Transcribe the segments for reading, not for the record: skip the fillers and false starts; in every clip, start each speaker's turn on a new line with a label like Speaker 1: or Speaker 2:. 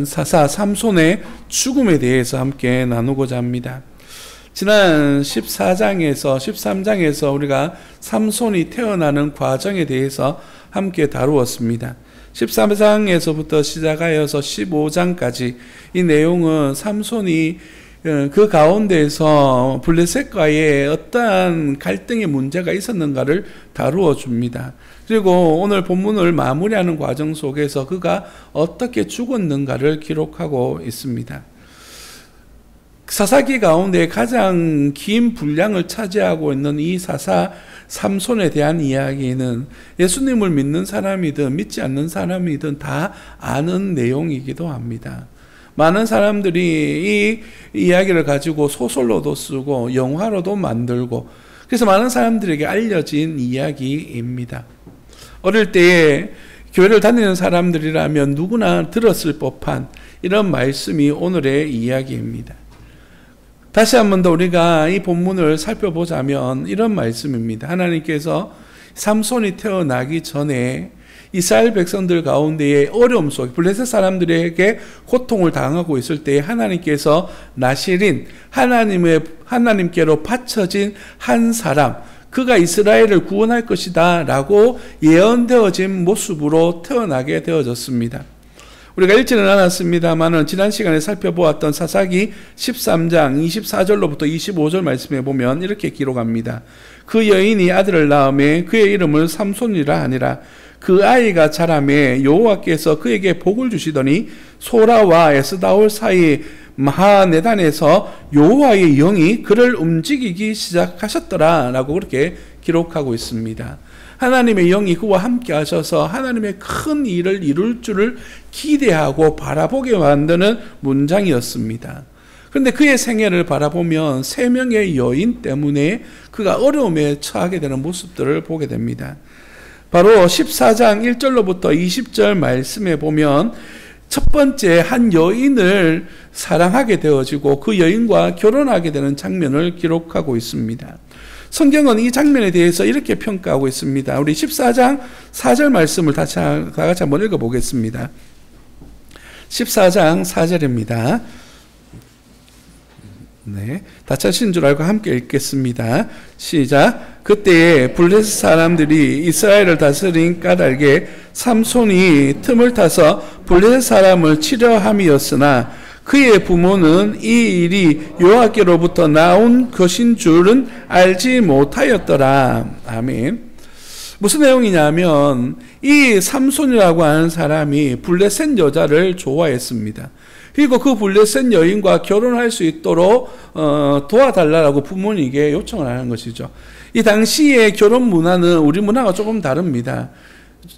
Speaker 1: 사사 삼손의 죽음에 대해서 함께 나누고자 합니다. 지난 14장에서 13장에서 우리가 삼손이 태어나는 과정에 대해서 함께 다루었습니다. 13장에서부터 시작하여서 15장까지 이 내용은 삼손이 그 가운데에서 블레셋과의 어떠한 갈등의 문제가 있었는가를 다루어 줍니다. 그리고 오늘 본문을 마무리하는 과정 속에서 그가 어떻게 죽었는가를 기록하고 있습니다. 사사기 가운데 가장 긴 분량을 차지하고 있는 이 사사 삼손에 대한 이야기는 예수님을 믿는 사람이든 믿지 않는 사람이든 다 아는 내용이기도 합니다. 많은 사람들이 이 이야기를 가지고 소설로도 쓰고 영화로도 만들고 그래서 많은 사람들에게 알려진 이야기입니다. 어릴 때에 교회를 다니는 사람들이라면 누구나 들었을 법한 이런 말씀이 오늘의 이야기입니다. 다시 한 번 더 우리가 이 본문을 살펴보자면 이런 말씀입니다. 하나님께서 삼손이 태어나기 전에 이스라엘 백성들 가운데의 어려움 속에 블레셋 사람들에게 고통을 당하고 있을 때에 하나님께서 나실인 하나님께로 바쳐진 한 사람, 그가 이스라엘을 구원할 것이다 라고 예언되어진 모습으로 태어나게 되어졌습니다. 우리가 읽지는 않았습니다만 지난 시간에 살펴보았던 사사기 13장 24절로부터 25절 말씀에 보면 이렇게 기록합니다. 그 여인이 아들을 낳음에 그의 이름을 삼손이라 하니라. 그 아이가 자라매 여호와께서 그에게 복을 주시더니 소라와 에스다올 사이 마하네단에서 여호와의 영이 그를 움직이기 시작하셨더라 라고 그렇게 기록하고 있습니다. 하나님의 영이 그와 함께 하셔서 하나님의 큰 일을 이룰 줄을 기대하고 바라보게 만드는 문장이었습니다. 그런데 그의 생애를 바라보면 3명의 여인 때문에 그가 어려움에 처하게 되는 모습들을 보게 됩니다. 바로 14장 1절로부터 20절 말씀에 보면 첫 번째 한 여인을 사랑하게 되어지고 그 여인과 결혼하게 되는 장면을 기록하고 있습니다. 성경은 이 장면에 대해서 이렇게 평가하고 있습니다. 우리 14장 4절 말씀을 다 같이 한번 읽어보겠습니다. 14장 4절입니다. 네, 다 찾으신 줄 알고 함께 읽겠습니다. 시작. 그때에 블레셋 사람들이 이스라엘을 다스린 까닭에 삼손이 틈을 타서 블레셋 사람을 치려 함이었으나 그의 부모는 이 일이 여호와께로부터 나온 것인 줄은 알지 못하였더라. 아멘. 무슨 내용이냐면 이 삼손이라고 하는 사람이 블레셋 여자를 좋아했습니다. 그리고 그 블레셋 여인과 결혼할 수 있도록 도와달라고 부모님에게 요청을 하는 것이죠. 이 당시의 결혼 문화는 우리 문화가 조금 다릅니다.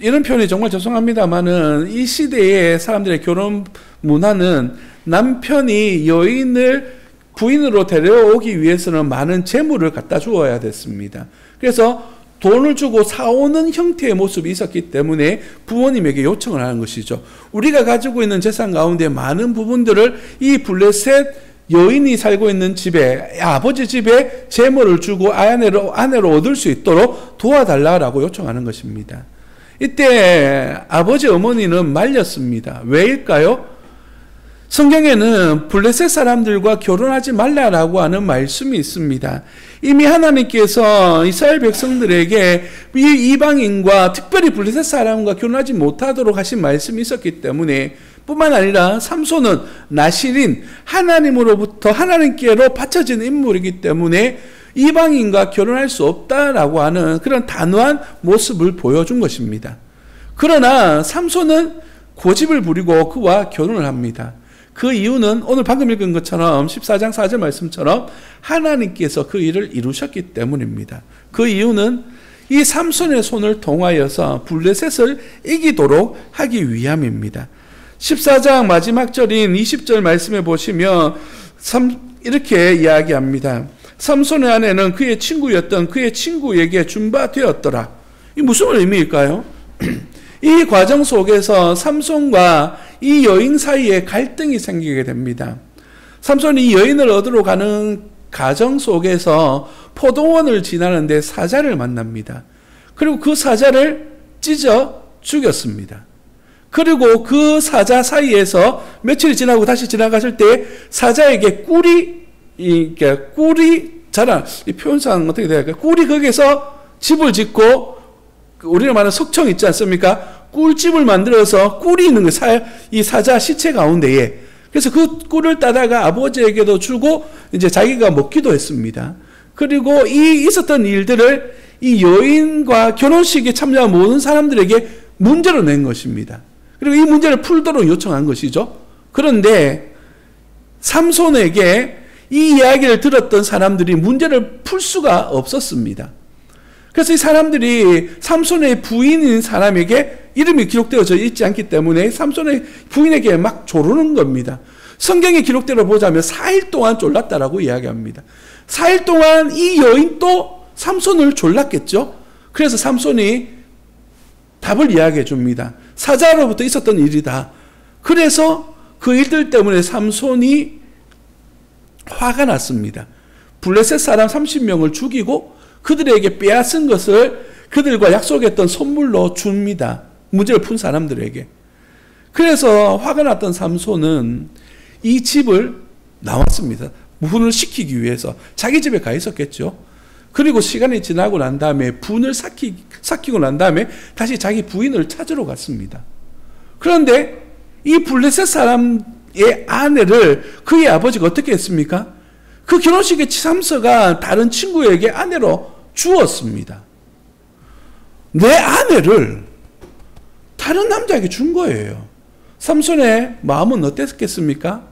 Speaker 1: 이런 표현이 정말 죄송합니다만은 이 시대의 사람들의 결혼 문화는 남편이 여인을 부인으로 데려오기 위해서는 많은 재물을 갖다 주어야 됐습니다. 그래서 돈을 주고 사오는 형태의 모습이 있었기 때문에 부모님에게 요청을 하는 것이죠. 우리가 가지고 있는 재산 가운데 많은 부분들을 이 블레셋 여인이 살고 있는 집에, 아버지 집에 재물을 주고 아내로 얻을 수 있도록 도와달라고 요청하는 것입니다. 이때 아버지 어머니는 말렸습니다. 왜일까요? 성경에는 블레셋 사람들과 결혼하지 말라라고 하는 말씀이 있습니다. 이미 하나님께서 이스라엘 백성들에게 이 이방인과 특별히 블레셋 사람과 결혼하지 못하도록 하신 말씀이 있었기 때문에 뿐만 아니라 삼손은 나실인 하나님으로부터 하나님께로 바쳐진 인물이기 때문에 이방인과 결혼할 수 없다라고 하는 그런 단호한 모습을 보여준 것입니다. 그러나 삼손은 고집을 부리고 그와 결혼을 합니다. 그 이유는 오늘 방금 읽은 것처럼 14장 4절 말씀처럼 하나님께서 그 일을 이루셨기 때문입니다. 그 이유는 이 삼손의 손을 통하여서 블레셋을 이기도록 하기 위함입니다. 14장 마지막 절인 20절 말씀에 보시면 이렇게 이야기합니다. 삼손의 아내는 그의 친구였던 그의 친구에게 준 바 되었더라. 이 무슨 의미일까요? 이 과정 속에서 삼손과 이 여인 사이에 갈등이 생기게 됩니다. 삼손이 이 여인을 얻으러 가는 과정 속에서 포도원을 지나는데 사자를 만납니다. 그리고 그 사자를 찢어 죽였습니다. 그리고 그 사자 사이에서 며칠이 지나고 다시 지나갔을 때 사자에게 꿀이 자란, 이 표현상 어떻게 돼야 할까? 꿀이 거기서 집을 짓고, 우리가 말하는 석청 있지 않습니까? 꿀집을 만들어서 꿀이 있는 거예요. 이 사자 시체 가운데에. 그래서 그 꿀을 따다가 아버지에게도 주고 이제 자기가 먹기도 했습니다. 그리고 이 있었던 일들을 이 여인과 결혼식에 참여한 모든 사람들에게 문제로 낸 것입니다. 그리고 이 문제를 풀도록 요청한 것이죠. 그런데 삼손에게 이 이야기를 들었던 사람들이 문제를 풀 수가 없었습니다. 그래서 이 사람들이 삼손의 부인인 사람에게 이름이 기록되어져 있지 않기 때문에 삼손의 부인에게 막 조르는 겁니다. 성경의 기록대로 보자면 4일 동안 졸랐다라고 이야기합니다. 4일 동안 이 여인도 삼손을 졸랐겠죠. 그래서 삼손이 답을 이야기해 줍니다. 사자로부터 있었던 일이다. 그래서 그 일들 때문에 삼손이 화가 났습니다. 블레셋 사람 30명을 죽이고 그들에게 빼앗은 것을 그들과 약속했던 선물로 줍니다. 문제를 푼 사람들에게. 그래서 화가 났던 삼손은 이 집을 나왔습니다. 분을 시키기 위해서. 자기 집에 가 있었겠죠. 그리고 시간이 지나고 난 다음에 분을 삭히고 난 다음에 다시 자기 부인을 찾으러 갔습니다. 그런데 이 블레셋 사람의 아내를 그의 아버지가 어떻게 했습니까? 그 결혼식에 참석한 다른 친구에게 아내로 주었습니다. 내 아내를 다른 남자에게 준 거예요. 삼손의 마음은 어땠겠습니까?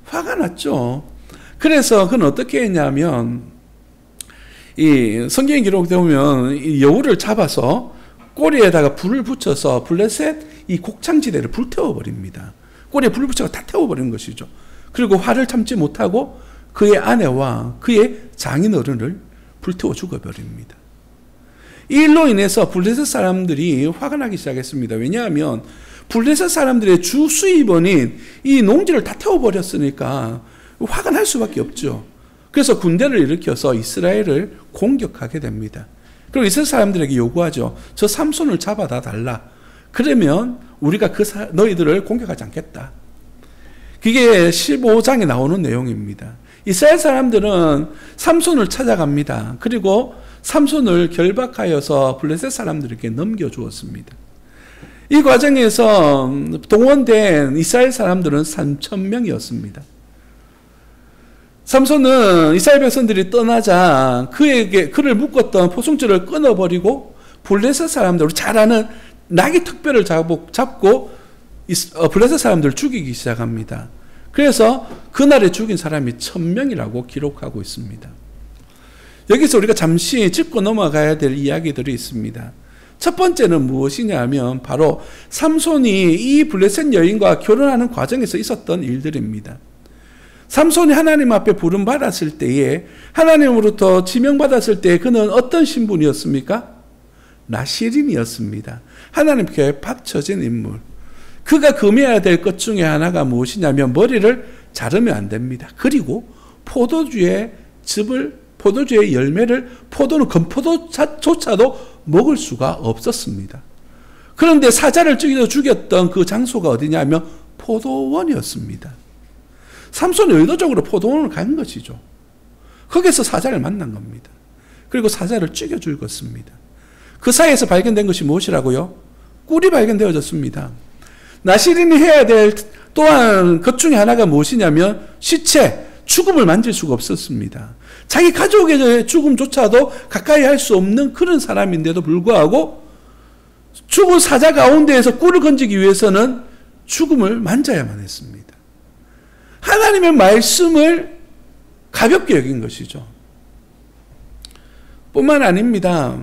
Speaker 1: 화가 났죠. 그래서 그는 어떻게 했냐면, 이 성경에 기록되어 보면 이 여우를 잡아서 꼬리에다가 불을 붙여서 블레셋 이 곡창지대를 불태워 버립니다. 꼬리에 불을 붙여서 다 태워버리는 것이죠. 그리고 화를 참지 못하고 그의 아내와 그의 장인어른을 불태워 죽어버립니다. 이 일로 인해서 블레셋 사람들이 화가 나기 시작했습니다. 왜냐하면 블레셋 사람들의 주 수입원인 이 농지를 다 태워버렸으니까 화가 날 수밖에 없죠. 그래서 군대를 일으켜서 이스라엘을 공격하게 됩니다. 그리고 이스라엘 사람들에게 요구하죠. 저 삼손을 잡아다 달라. 그러면 우리가 너희들을 공격하지 않겠다. 그게 15장에 나오는 내용입니다. 이스라엘 사람들은 삼손을 찾아갑니다. 그리고 삼손을 결박하여서 블레셋 사람들에게 넘겨주었습니다. 이 과정에서 동원된 이스라엘 사람들은 3,000명이었습니다. 삼손은 이스라엘 백성들이 떠나자 그를 묶었던 포승줄을 끊어버리고 블레셋 사람들, 잘 아는 나귀 특별을 잡고 블레셋 사람들을 죽이기 시작합니다. 그래서 그날에 죽인 사람이 1,000명이라고 기록하고 있습니다. 여기서 우리가 잠시 짚고 넘어가야 될 이야기들이 있습니다. 첫 번째는 무엇이냐 하면 바로 삼손이 이 블레셋 여인과 결혼하는 과정에서 있었던 일들입니다. 삼손이 하나님 앞에 부름받았을 때에, 하나님으로부터 지명받았을 때 그는 어떤 신분이었습니까? 나시린이었습니다. 하나님께 바쳐진 인물. 그가 금해야 될 것 중에 하나가 무엇이냐면 머리를 자르면 안 됩니다. 그리고 포도주의 열매를, 포도는 건포도조차도 먹을 수가 없었습니다. 그런데 사자를 죽였던 그 장소가 어디냐면 포도원이었습니다. 삼손이 의도적으로 포도원을 간 것이죠. 거기서 사자를 만난 겁니다. 그리고 사자를 죽여 죽였습니다. 그 사이에서 발견된 것이 무엇이라고요? 꿀이 발견되어졌습니다. 나시린이 해야 될 또한 것 중에 하나가 무엇이냐면 시체, 죽음을 만질 수가 없었습니다. 자기 가족의 죽음조차도 가까이 할 수 없는 그런 사람인데도 불구하고 죽은 사자 가운데에서 꿀을 건지기 위해서는 죽음을 만져야만 했습니다. 하나님의 말씀을 가볍게 여긴 것이죠. 뿐만 아닙니다.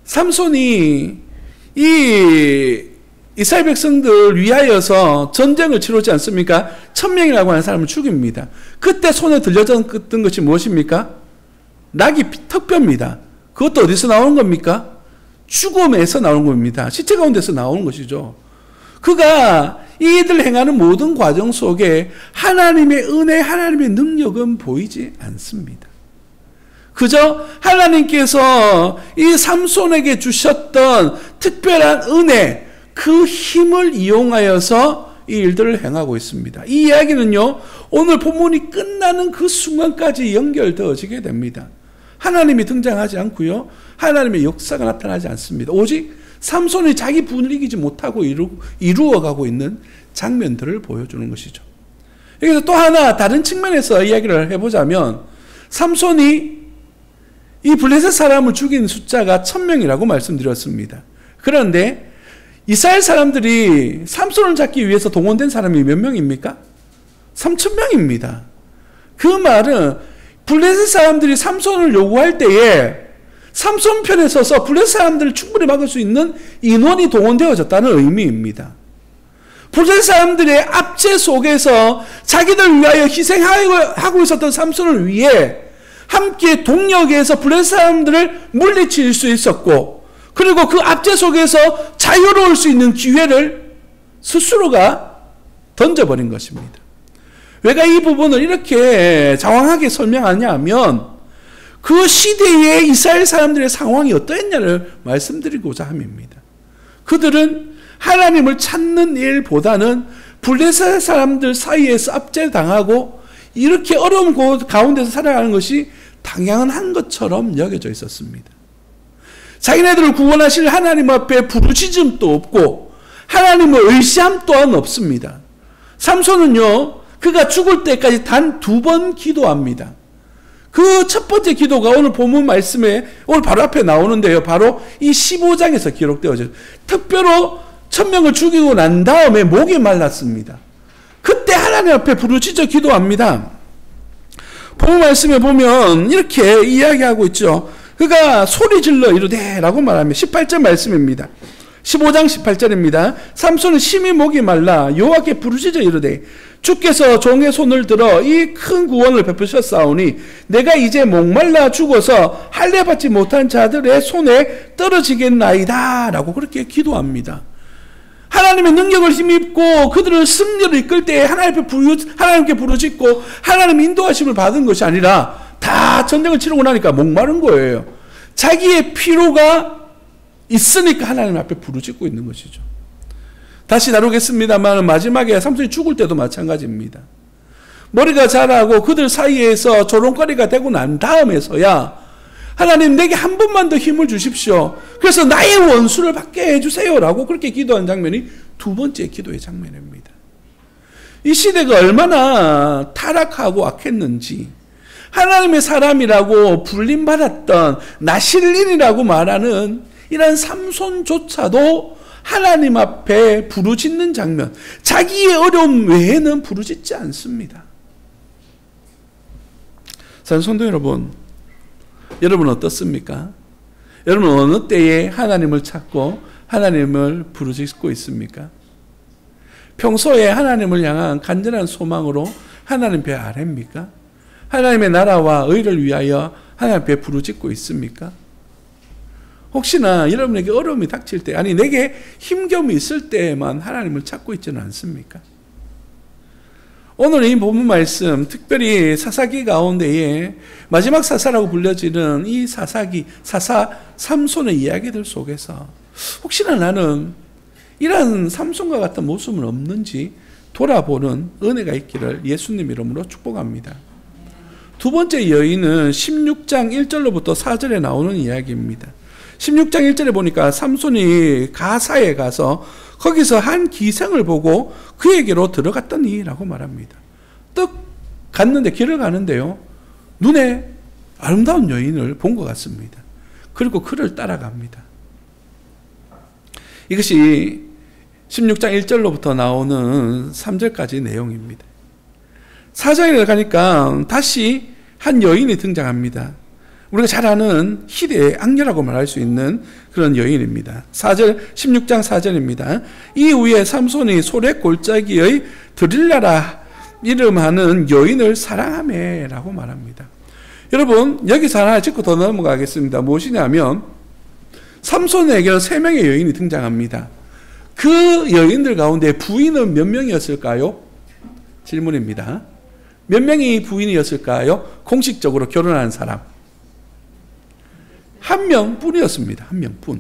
Speaker 1: 삼손이 이 이스라엘 백성들 위하여서 전쟁을 치르지 않습니까? 1,000명이라고 하는 사람을 죽입니다. 그때 손에 들려졌던 것이 무엇입니까? 나귀 턱뼈입니다. 그것도 어디서 나오는 겁니까? 죽음에서 나오는 겁니다. 시체 가운데서 나오는 것이죠. 그가 이들 행하는 모든 과정 속에 하나님의 은혜, 하나님의 능력은 보이지 않습니다. 그저 하나님께서 이 삼손에게 주셨던 특별한 은혜, 그 힘을 이용하여서 이 일들을 행하고 있습니다. 이 이야기는요, 오늘 본문이 끝나는 그 순간까지 연결되어지게 됩니다. 하나님이 등장하지 않고요, 하나님의 역사가 나타나지 않습니다. 오직 삼손이 자기 분을 이기지 못하고 이루어가고 있는 장면들을 보여주는 것이죠. 여기서 또 하나 다른 측면에서 이야기를 해보자면, 삼손이 이 블레셋 사람을 죽인 숫자가 1000명이라고 말씀드렸습니다. 그런데 이스라엘 사람들이 삼손을 잡기 위해서 동원된 사람이 몇 명입니까? 3000명입니다. 그 말은 블레셋 사람들이 삼손을 요구할 때에 삼손 편에 서서 블레셋 사람들을 충분히 막을 수 있는 인원이 동원되어졌다는 의미입니다. 블레셋 사람들의 압제 속에서 자기들 위하여 희생하고 있었던 삼손을 위해 함께 동력에서 블레셋 사람들을 물리칠 수 있었고, 그리고 그 압제 속에서 자유로울 수 있는 기회를 스스로가 던져버린 것입니다. 왜가 이 부분을 이렇게 장황하게 설명하냐 하면, 그 시대의 이스라엘 사람들의 상황이 어떠했냐를 말씀드리고자 함입니다. 그들은 하나님을 찾는 일보다는 블레셋 사람들 사이에서 압제당하고 이렇게 어려운 가운데서 살아가는 것이 당연한 것처럼 여겨져 있었습니다. 자기네들을 구원하실 하나님 앞에 부르짖음도 없고 하나님을 의시함 또한 없습니다. 삼손은요, 그가 죽을 때까지 단 2번 기도합니다. 그 첫 번째 기도가 오늘 본문 말씀에 오늘 바로 앞에 나오는데요, 바로 이 15장에서 기록되어져요. 특별히 1000명을 죽이고 난 다음에 목이 말랐습니다. 그때 하나님 앞에 부르짖어 기도합니다. 본문 말씀에 보면 이렇게 이야기하고 있죠. 그가 소리 질러 이르되 라고 말하면 18절 말씀입니다. 15장 18절입니다. 삼손은 심히 목이 말라 여호와께 부르짖어 이르되 주께서 종의 손을 들어 이 큰 구원을 베푸셨사오니 내가 이제 목말라 죽어서 할례 받지 못한 자들의 손에 떨어지겠나이다 라고 그렇게 기도합니다. 하나님의 능력을 힘입고 그들을 승리를 이끌 때 하나님께 부르짖고 하나님의 인도하심을 받은 것이 아니라 다 전쟁을 치르고 나니까 목마른 거예요. 자기의 필요가 있으니까 하나님 앞에 부르짖고 있는 것이죠. 다시 다루겠습니다만 마지막에 삼손이 죽을 때도 마찬가지입니다. 머리가 자라고 그들 사이에서 조롱거리가 되고 난 다음에서야 하나님 내게 한 번만 더 힘을 주십시오. 그래서 나의 원수를 받게 해주세요 라고 그렇게 기도한 장면이 2번째 기도의 장면입니다. 이 시대가 얼마나 타락하고 악했는지, 하나님의 사람이라고 불림받았던 나실린이라고 말하는 이런 삼손조차도 하나님 앞에 부르짖는 장면, 자기의 어려움 외에는 부르짖지 않습니다. 성도 여러분, 여러분 어떻습니까? 여러분 어느 때에 하나님을 찾고 하나님을 부르짖고 있습니까? 평소에 하나님을 향한 간절한 소망으로 하나님 배 아래입니까? 하나님의 나라와 의를 위하여 하나님 앞에 부르짖고 있습니까? 혹시나 여러분에게 어려움이 닥칠 때, 아니 내게 힘겨움이 있을 때에만 하나님을 찾고 있지는 않습니까? 오늘 이 본문 말씀, 특별히 사사기 가운데에 마지막 사사라고 불려지는 이 사사 삼손의 이야기들 속에서 혹시나 나는 이러한 삼손과 같은 모습은 없는지 돌아보는 은혜가 있기를 예수님 이름으로 축복합니다. 2번째 여인은 16장 1절로부터 4절에 나오는 이야기입니다. 16장 1절에 보니까 삼손이 가사에 가서 거기서 한 기생을 보고 그에게로 들어갔더니 라고 말합니다. 떡 갔는데, 길을 가는데요, 눈에 아름다운 여인을 본 것 같습니다. 그리고 그를 따라갑니다. 이것이 16장 1절로부터 나오는 3절까지 내용입니다. 4장에 가니까 다시 한 여인이 등장합니다. 우리가 잘 아는 희대의 악녀라고 말할 수 있는 그런 여인입니다. 16장 4절입니다. 이후에 삼손이 소래 골짜기의 드릴라라 이름하는 여인을 사랑하매 라고 말합니다. 여러분, 여기서 하나 짚고 더 넘어가겠습니다. 무엇이냐면 삼손에게는 3명의 여인이 등장합니다. 그 여인들 가운데 부인은 몇 명이었을까요? 질문입니다. 몇 명이 부인이었을까요? 공식적으로 결혼한 사람. 1명뿐이었습니다. 1명뿐.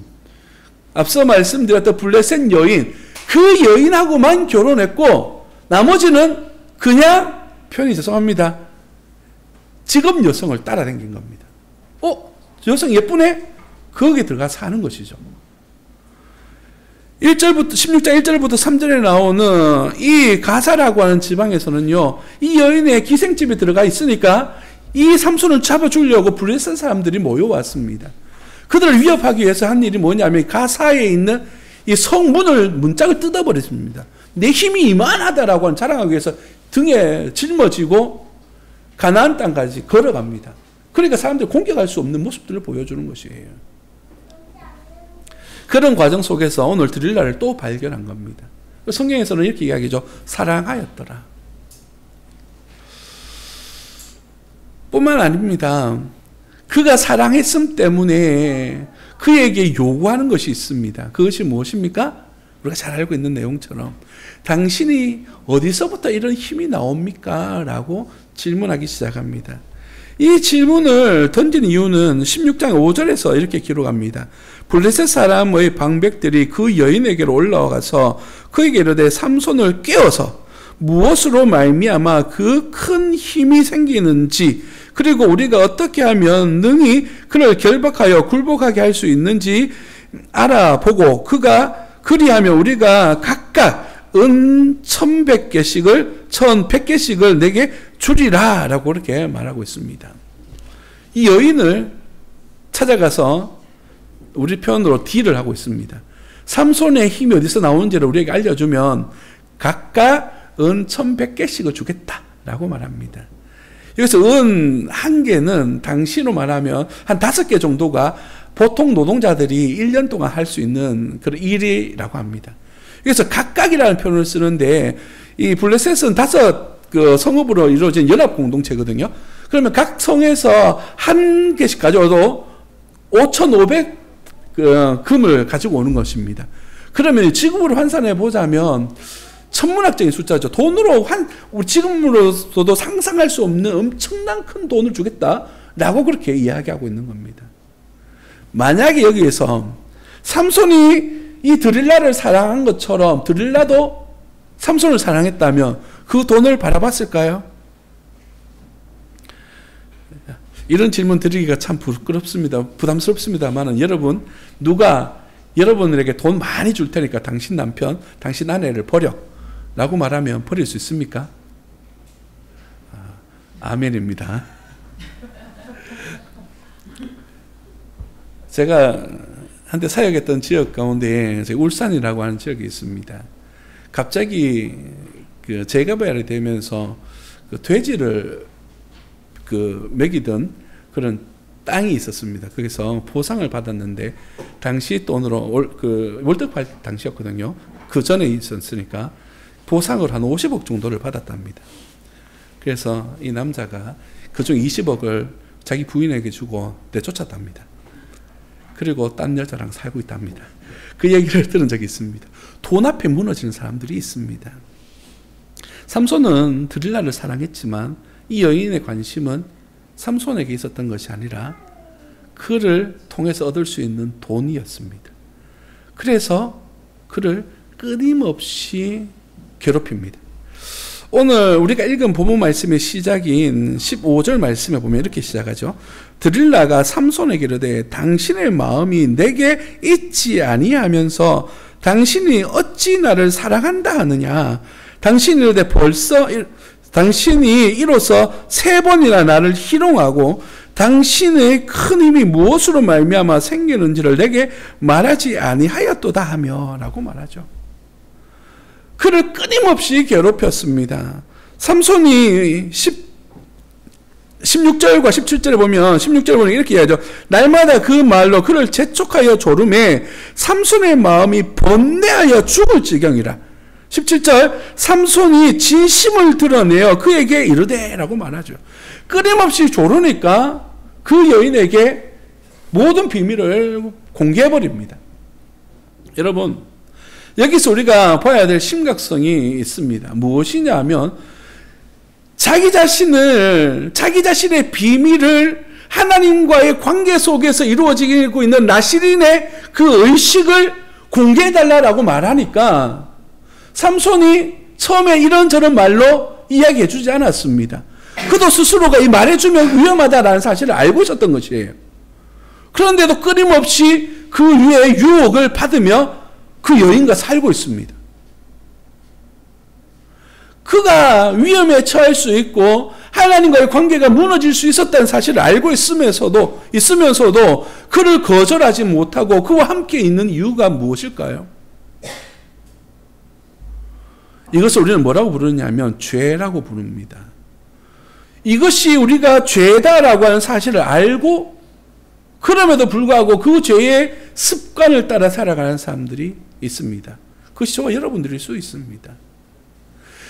Speaker 1: 앞서 말씀드렸던 블레셋 여인, 그 여인하고만 결혼했고 나머지는 그냥, 표현이 죄송합니다, 직업 여성을 따라다닌 겁니다. 여성 예쁘네? 거기에 들어가 사는 것이죠. 16장 1절부터 3절에 나오는 이 가사라고 하는 지방에서는요, 이 여인의 기생집에 들어가 있으니까 이 삼손을 잡아주려고 블레셋 사람들이 모여왔습니다. 그들을 위협하기 위해서 한 일이 뭐냐면 가사에 있는 이 성문을, 문짝을 뜯어버렸습니다. 내 힘이 이만하다라고 하는 자랑하기 위해서 등에 짊어지고 가나안 땅까지 걸어갑니다. 그러니까 사람들이 공격할 수 없는 모습들을 보여주는 것이에요. 그런 과정 속에서 오늘 드릴라를 또 발견한 겁니다. 성경에서는 이렇게 이야기하죠. 사랑하였더라. 뿐만 아닙니다. 그가 사랑했음 때문에 그에게 요구하는 것이 있습니다. 그것이 무엇입니까? 우리가 잘 알고 있는 내용처럼 당신이 어디서부터 이런 힘이 나옵니까? 라고 질문하기 시작합니다. 이 질문을 던진 이유는 16장 5절에서 이렇게 기록합니다. 블레셋 사람의 방백들이 그 여인에게로 올라와서 그에게 이르되 삼손을 깨워서 무엇으로 말미암아 그 큰 힘이 생기는지, 그리고 우리가 어떻게 하면 능히 그를 결박하여 굴복하게 할 수 있는지 알아보고 그가 그리하면 우리가 각각 은 1100개씩을 내게 주리라 라고 그렇게 말하고 있습니다. 이 여인을 찾아가서 우리 표현으로 딜을 하고 있습니다. 삼손의 힘이 어디서 나오는지를 우리에게 알려주면 각각 은 1100개씩을 주겠다라고 말합니다. 여기서 은 한 개는 당시로 말하면 한 5개 정도가 보통 노동자들이 1년 동안 할 수 있는 그런 일이라고 합니다. 그래서 각각이라는 표현을 쓰는데 이 블레셋은 5 성읍으로 이루어진 연합 공동체거든요. 그러면 각 성에서 한 개씩 가져와도 5,500 금을 가지고 오는 것입니다. 그러면 지금으로 환산해 보자면 천문학적인 숫자죠. 돈으로 우리 지금으로서도 상상할 수 없는 엄청난 큰 돈을 주겠다라고 그렇게 이야기하고 있는 겁니다. 만약에 여기에서 삼손이 이 드릴라를 사랑한 것처럼 드릴라도 삼손을 사랑했다면 그 돈을 바라봤을까요? 이런 질문 드리기가 참 부담스럽습니다만 여러분, 누가 여러분에게 돈 많이 줄 테니까 당신 남편, 당신 아내를 버려 라고 말하면 버릴 수 있습니까? 아멘입니다. 제가 한때 사역했던 지역 가운데 울산이라고 하는 지역이 있습니다. 갑자기 재개발이 되면서 돼지를 먹이던 그런 땅이 있었습니다. 거기서 보상을 받았는데 당시 돈으로 월드컵 당시였거든요. 그 전에 있었으니까 보상을 한 50억 정도를 받았답니다. 그래서 이 남자가 그중 20억을 자기 부인에게 주고 내쫓았답니다. 그리고 딴 여자랑 살고 있답니다. 그 얘기를 들은 적이 있습니다. 돈 앞에 무너지는 사람들이 있습니다. 삼손은 드릴라를 사랑했지만 이 여인의 관심은 삼손에게 있었던 것이 아니라 그를 통해서 얻을 수 있는 돈이었습니다. 그래서 그를 끊임없이 괴롭힙니다. 오늘 우리가 읽은 본문 말씀의 시작인 15절 말씀에 보면 이렇게 시작하죠. 드릴라가 삼손에게 이르되 당신의 마음이 내게 있지 아니하면서 당신이 어찌 나를 사랑한다 하느냐. 당신이 이르되 당신이 이로써 3번이나 나를 희롱하고 당신의 큰 힘이 무엇으로 말미암아 생기는지를 내게 말하지 아니하였도다 하며 라고 말하죠. 그를 끊임없이 괴롭혔습니다. 삼손이 16절과 17절에 보면 16절에 보면 이렇게 이야기하죠. 날마다 그 말로 그를 재촉하여 조름해 삼손의 마음이 번뇌하여 죽을 지경이라. 17절 삼손이 진심을 드러내어 그에게 이르되 라고 말하죠. 끊임없이 조르니까 그 여인에게 모든 비밀을 공개해버립니다. 여러분, 여기서 우리가 봐야 될 심각성이 있습니다. 무엇이냐 하면 자기 자신의 비밀을 하나님과의 관계 속에서 이루어지고 있는 라실인의 그 의식을 공개해달라고 말하니까 삼손이 처음에 이런저런 말로 이야기해 주지 않았습니다. 그도 스스로가 이 말해주면 위험하다라는 사실을 알고 있었던 것이에요. 그런데도 끊임없이 그 위에 유혹을 받으며 그 여인과 살고 있습니다. 그가 위험에 처할 수 있고 하나님과의 관계가 무너질 수 있었다는 사실을 알고 있으면서도 그를 거절하지 못하고 그와 함께 있는 이유가 무엇일까요? 이것을 우리는 뭐라고 부르냐면 죄라고 부릅니다. 이것이 우리가 죄다라고 하는 사실을 알고 그럼에도 불구하고 그 죄의 습관을 따라 살아가는 사람들이 있습니다. 그것이 저와 여러분들일 수 있습니다.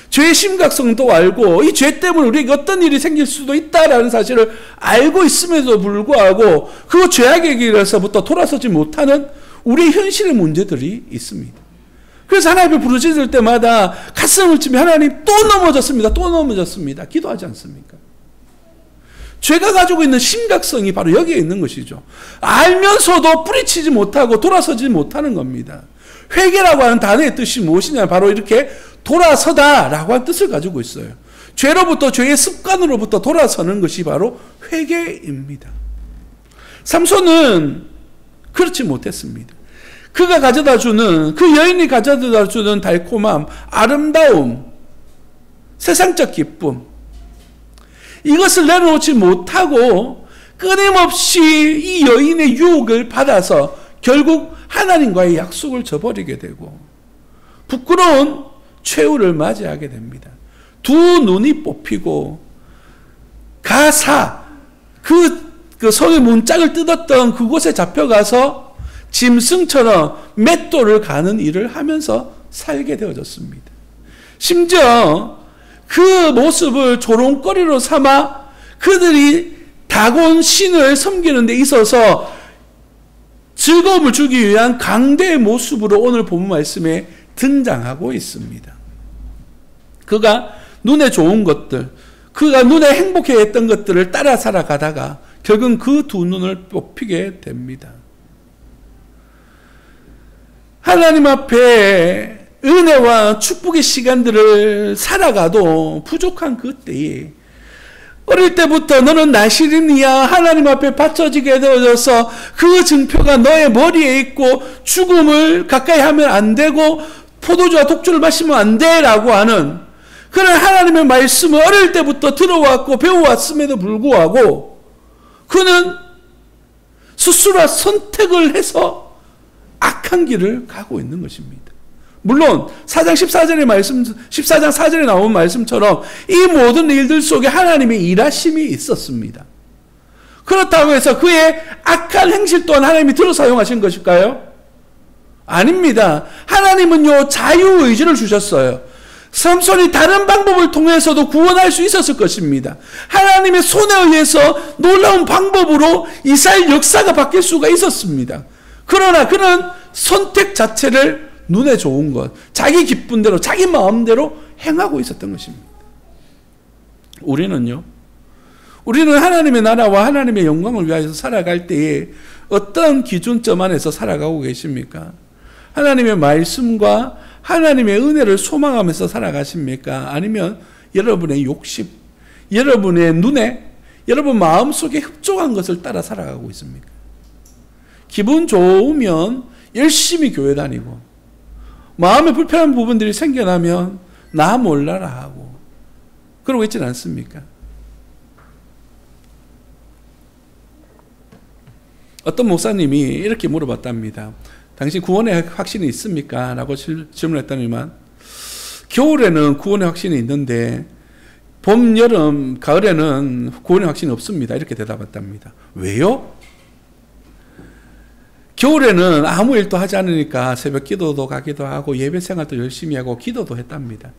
Speaker 1: 죄의 심각성도 알고 이 죄 때문에 우리에게 어떤 일이 생길 수도 있다라는 사실을 알고 있음에도 불구하고 그 죄악의 길에서부터 돌아서지 못하는 우리의 현실의 문제들이 있습니다. 그래서 하나님 앞에 부르짖을 때마다 가슴을 치며 하나님 또 넘어졌습니다. 기도하지 않습니까? 죄가 가지고 있는 심각성이 바로 여기에 있는 것이죠. 알면서도 뿌리치지 못하고 돌아서지 못하는 겁니다. 회개라고 하는 단어의 뜻이 무엇이냐? 바로 이렇게 돌아서다라고 하는 뜻을 가지고 있어요. 죄로부터, 죄의 습관으로부터 돌아서는 것이 바로 회개입니다. 삼손은 그렇지 못했습니다. 그가 가져다 주는, 그 여인이 가져다 주는 달콤함, 아름다움, 세상적 기쁨, 이것을 내려놓지 못하고 끊임없이 이 여인의 유혹을 받아서 결국 하나님과의 약속을 저버리게 되고 부끄러운 최후를 맞이하게 됩니다. 두 눈이 뽑히고 가사, 그 성의 문짝을 뜯었던 그곳에 잡혀가서 짐승처럼 맷돌을 가는 일을 하면서 살게 되어졌습니다. 심지어 그 모습을 조롱거리로 삼아 그들이 다곤 신을 섬기는 데 있어서 즐거움을 주기 위한 강대의 모습으로 오늘 본문 말씀에 등장하고 있습니다. 그가 눈에 좋은 것들, 그가 눈에 행복해했던 것들을 따라 살아가다가 결국은 그 두 눈을 뽑히게 됩니다. 하나님 앞에 은혜와 축복의 시간들을 살아가도 부족한 그때에 어릴 때부터 너는 나시린이야 하나님 앞에 바쳐지게 되어져서 그 증표가 너의 머리에 있고 죽음을 가까이 하면 안 되고 포도주와 독주를 마시면 안 돼라고 하는 그런 하나님의 말씀을 어릴 때부터 들어왔고 배워왔음에도 불구하고 그는 스스로 선택을 해서 악한 길을 가고 있는 것입니다. 물론 4장 14절의 말씀, 14장 4절에 나온 말씀처럼 이 모든 일들 속에 하나님의 일하심이 있었습니다. 그렇다고 해서 그의 악한 행실 또한 하나님이 들어 사용하신 것일까요? 아닙니다. 하나님은요 자유의지를 주셨어요. 삼손이 다른 방법을 통해서도 구원할 수 있었을 것입니다. 하나님의 손에 의해서 놀라운 방법으로 이스라엘 역사가 바뀔 수가 있었습니다. 그러나 그는 선택 자체를 눈에 좋은 것, 자기 기쁜 대로, 자기 마음대로 행하고 있었던 것입니다. 우리는 하나님의 나라와 하나님의 영광을 위하여서 살아갈 때에 어떤 기준점 안에서 살아가고 계십니까? 하나님의 말씀과 하나님의 은혜를 소망하면서 살아가십니까? 아니면 여러분의 욕심, 여러분의 눈에, 여러분 마음속에 흡족한 것을 따라 살아가고 있습니까? 기분 좋으면 열심히 교회 다니고 마음에 불편한 부분들이 생겨나면 나 몰라라 하고 그러고 있지는 않습니까? 어떤 목사님이 이렇게 물어봤답니다. 당신 구원의 확신이 있습니까? 라고 질문했더니만 겨울에는 구원의 확신이 있는데 봄, 여름, 가을에는 구원의 확신이 없습니다. 이렇게 대답했답니다. 왜요? 겨울에는 아무 일도 하지 않으니까 새벽 기도도 가기도 하고 예배 생활도 열심히 하고 기도도 했답니다.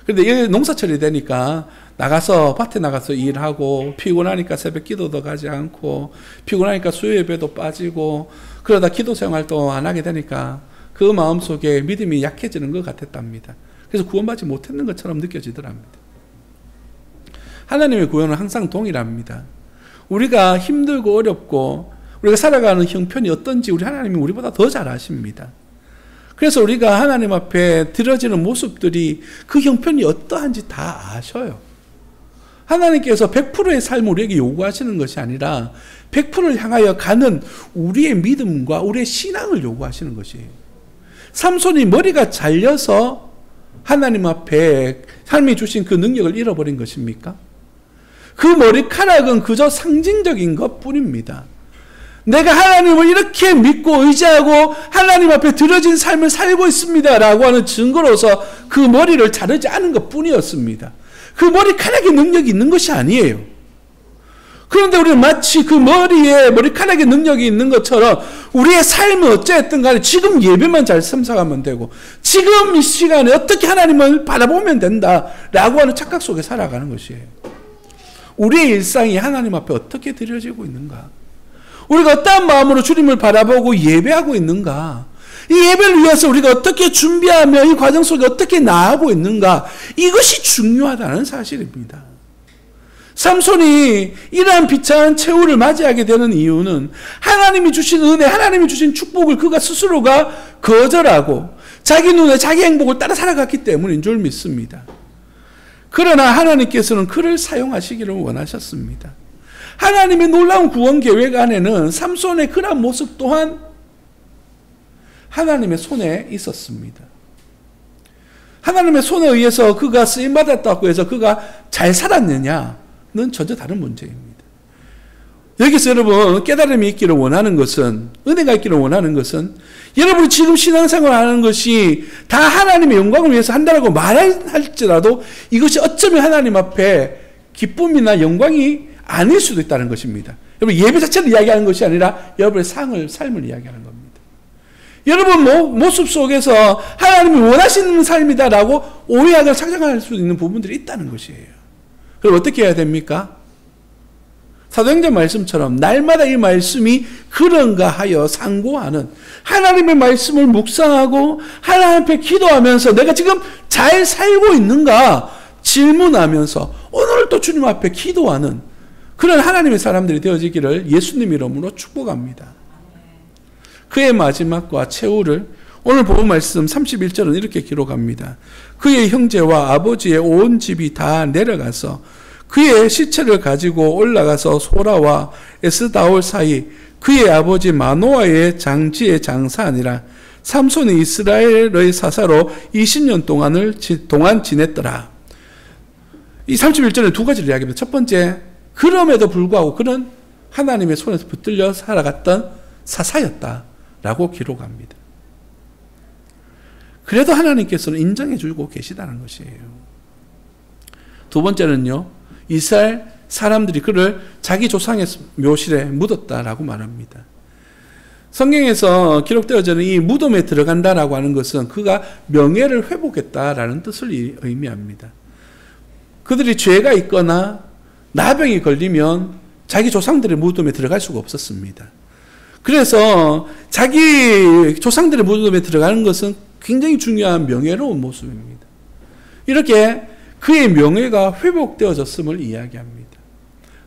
Speaker 1: 그런데 농사철이 되니까 나가서 밭에 나가서 일하고 피곤하니까 새벽 기도도 가지 않고 피곤하니까 수요 예배도 빠지고 그러다 기도 생활도 안 하게 되니까 그 마음속에 믿음이 약해지는 것 같았답니다. 그래서 구원받지 못했는 것처럼 느껴지더랍니다. 하나님의 구원은 항상 동일합니다. 우리가 힘들고 어렵고 우리가 살아가는 형편이 어떤지 우리 하나님이 우리보다 더 잘 아십니다. 그래서 우리가 하나님 앞에 드려지는 모습들이 그 형편이 어떠한지 다 아셔요. 하나님께서 100%의 삶을 우리에게 요구하시는 것이 아니라 100%를 향하여 가는 우리의 믿음과 우리의 신앙을 요구하시는 것이에요. 삼손이 머리가 잘려서 하나님 앞에 하나님이 주신 그 능력을 잃어버린 것입니까? 그 머리카락은 그저 상징적인 것뿐입니다. 내가 하나님을 이렇게 믿고 의지하고 하나님 앞에 드려진 삶을 살고 있습니다 라고 하는 증거로서 그 머리를 자르지 않은 것뿐이었습니다. 그 머리카락의 능력이 있는 것이 아니에요. 그런데 우리는 마치 그 머리카락의 능력이 있는 것처럼 우리의 삶은 어쨌든 간에 지금 예배만 잘 섬사가면 되고 지금 이 시간에 어떻게 하나님을 바라보면 된다라고 하는 착각 속에 살아가는 것이에요. 우리의 일상이 하나님 앞에 어떻게 드려지고 있는가? 우리가 어떠한 마음으로 주님을 바라보고 예배하고 있는가? 이 예배를 위해서 우리가 어떻게 준비하며 이 과정 속에 어떻게 나아가고 있는가? 이것이 중요하다는 사실입니다. 삼손이 이러한 비참한 최후를 맞이하게 되는 이유는 하나님이 주신 은혜, 하나님이 주신 축복을 그가 스스로가 거절하고 자기 눈에 자기 행복을 따라 살아갔기 때문인 줄 믿습니다. 그러나 하나님께서는 그를 사용하시기를 원하셨습니다. 하나님의 놀라운 구원 계획 안에는 삼손의 그러한 모습 또한 하나님의 손에 있었습니다. 하나님의 손에 의해서 그가 쓰임받았다고 해서 그가 잘 살았느냐는 전혀 다른 문제입니다. 여기서 여러분 깨달음이 있기를 원하는 것은, 은혜가 있기를 원하는 것은 여러분이 지금 신앙생활을 하는 것이 다 하나님의 영광을 위해서 한다고 말할지라도 이것이 어쩌면 하나님 앞에 기쁨이나 영광이 아닐 수도 있다는 것입니다. 여러분 예배 자체를 이야기하는 것이 아니라 여러분의 삶을 이야기하는 겁니다. 여러분 모습 속에서 하나님이 원하시는 삶이다라고 오해하거나 착각할 수 있는 부분들이 있다는 것이에요. 그럼 어떻게 해야 됩니까? 사도행전 말씀처럼 날마다 이 말씀이 그런가 하여 상고하는, 하나님의 말씀을 묵상하고 하나님 앞에 기도하면서 내가 지금 잘 살고 있는가 질문하면서 오늘도 주님 앞에 기도하는 그런 하나님의 사람들이 되어지기를 예수님 이름으로 축복합니다. 그의 마지막과 최후를 오늘 본 말씀 31절은 이렇게 기록합니다. 그의 형제와 아버지의 온 집이 다 내려가서 그의 시체를 가지고 올라가서 소라와 에스다올 사이 그의 아버지 마노아의 장지에 장사하니라. 삼손이 이스라엘의 사사로 20년 동안 지냈더라. 이 31절에 두 가지를 이야기합니다. 첫 번째, 그럼에도 불구하고 그는 하나님의 손에서 붙들려 살아갔던 사사였다라고 기록합니다. 그래도 하나님께서는 인정해 주고 계시다는 것이에요. 두 번째는요, 이스라엘 사람들이 그를 자기 조상의 묘실에 묻었다라고 말합니다. 성경에서 기록되어지는 이 무덤에 들어간다라고 하는 것은 그가 명예를 회복했다라는 뜻을 의미합니다. 그들이 죄가 있거나 나병이 걸리면 자기 조상들의 무덤에 들어갈 수가 없었습니다. 그래서 자기 조상들의 무덤에 들어가는 것은 굉장히 중요한 명예로운 모습입니다. 이렇게 그의 명예가 회복되어졌음을 이야기합니다.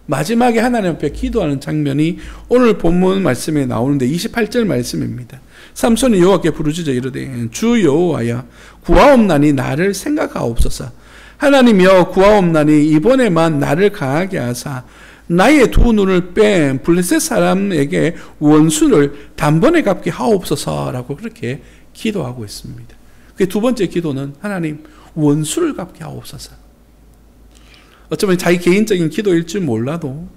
Speaker 1: 마지막에 하나님 앞에 기도하는 장면이 오늘 본문 말씀에 나오는데 28절 말씀입니다. 삼손이 여호와께 부르짖어 이르되 주 여호와여 구하옵나니 나를 생각하옵소서. 하나님이여 구하옵나니 이번에만 나를 강하게 하사 나의 두 눈을 뺀 블레셋 사람에게 원수를 단번에 갚게 하옵소서라고 그렇게 기도하고 있습니다. 그 두 번째 기도는 하나님 원수를 갚게 하옵소서. 어쩌면 자기 개인적인 기도일 줄 몰라도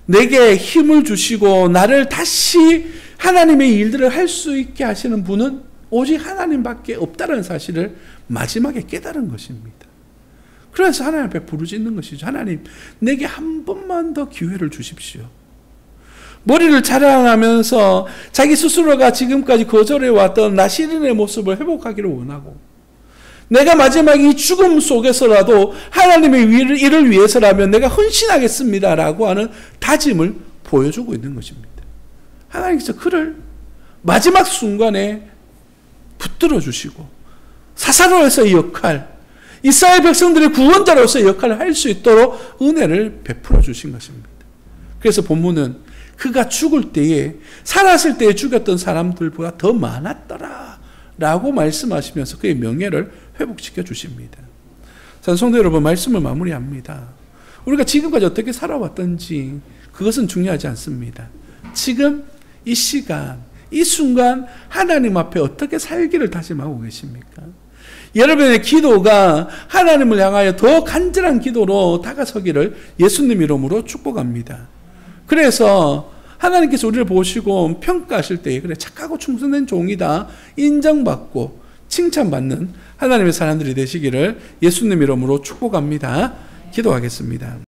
Speaker 1: 내게 힘을 주시고 나를 다시 하나님의 일들을 할 수 있게 하시는 분은 오직 하나님밖에 없다는 사실을 마지막에 깨달은 것입니다. 그래서 하나님 앞에 부르짖는 것이죠. 하나님, 내게 한 번만 더 기회를 주십시오. 머리를 자라나면서 자기 스스로가 지금까지 거절해왔던 나시린의 모습을 회복하기를 원하고, 내가 마지막에 이 죽음 속에서라도 하나님의 일을 위해서라면 내가 헌신하겠습니다라고 하는 다짐을 보여주고 있는 것입니다. 하나님께서 그를 마지막 순간에 붙들어 주시고 사사로서의 역할, 이스라엘 백성들의 구원자로서의 역할을 할 수 있도록 은혜를 베풀어 주신 것입니다. 그래서 본문은 그가 죽을 때에 살았을 때에 죽였던 사람들보다 더 많았더라 라고 말씀하시면서 그의 명예를 회복시켜 주십니다. 성도 여러분, 말씀을 마무리합니다. 우리가 지금까지 어떻게 살아왔던지 그것은 중요하지 않습니다. 지금 이 시간, 이 순간 하나님 앞에 어떻게 살기를 다짐하고 계십니까? 여러분의 기도가 하나님을 향하여 더 간절한 기도로 다가서기를 예수님 이름으로 축복합니다. 그래서 하나님께서 우리를 보시고 평가하실 때 그래 착하고 충성된 종이다 인정받고 칭찬받는 하나님의 사람들이 되시기를 예수님 이름으로 축복합니다. 기도하겠습니다.